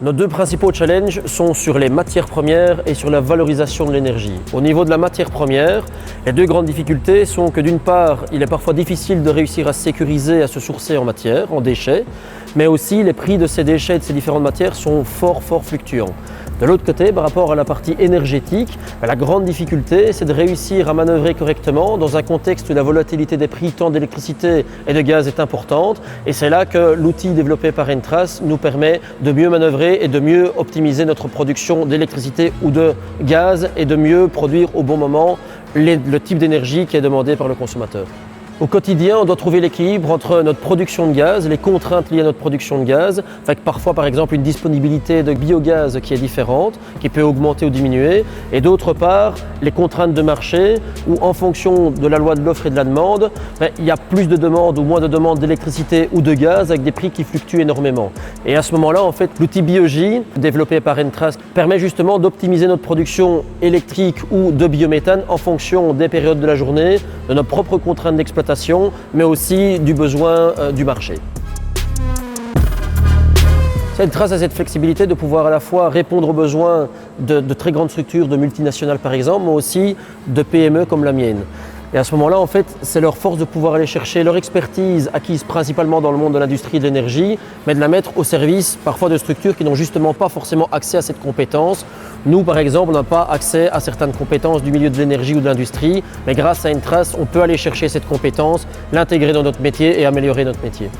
Nos deux principaux challenges sont sur les matières premières et sur la valorisation de l'énergie. Au niveau de la matière première, les deux grandes difficultés sont que d'une part, il est parfois difficile de réussir à sécuriser, à se sourcer en matière, en déchets, mais aussi les prix de ces déchets et de ces différentes matières sont fort fluctuants. De l'autre côté, par rapport à la partie énergétique, la grande difficulté, c'est de réussir à manœuvrer correctement dans un contexte où la volatilité des prix tant d'électricité et de gaz est importante. Et c'est là que l'outil développé par Entrace nous permet de mieux manœuvrer et de mieux optimiser notre production d'électricité ou de gaz et de mieux produire au bon moment le type d'énergie qui est demandé par le consommateur. Au quotidien, on doit trouver l'équilibre entre notre production de gaz, les contraintes liées à notre production de gaz, avec parfois par exemple une disponibilité de biogaz qui est différente, qui peut augmenter ou diminuer, et d'autre part les contraintes de marché où en fonction de la loi de l'offre et de la demande, il y a plus de demandes ou moins de demandes d'électricité ou de gaz avec des prix qui fluctuent énormément. Et à ce moment-là, en fait, l'outil Biogy développé par Entrace permet justement d'optimiser notre production électrique ou de biométhane en fonction des périodes de la journée, de nos propres contraintes d'exploitation, mais aussi du besoin du marché. Entrace a cette flexibilité de pouvoir à la fois répondre aux besoins de très grandes structures, de multinationales par exemple, mais aussi de PME comme la mienne. Et à ce moment-là, en fait, c'est leur force de pouvoir aller chercher leur expertise acquise principalement dans le monde de l'industrie et de l'énergie, mais de la mettre au service parfois de structures qui n'ont justement pas forcément accès à cette compétence. Nous, par exemple, on n'a pas accès à certaines compétences du milieu de l'énergie ou de l'industrie, mais grâce à Entrace, on peut aller chercher cette compétence, l'intégrer dans notre métier et améliorer notre métier.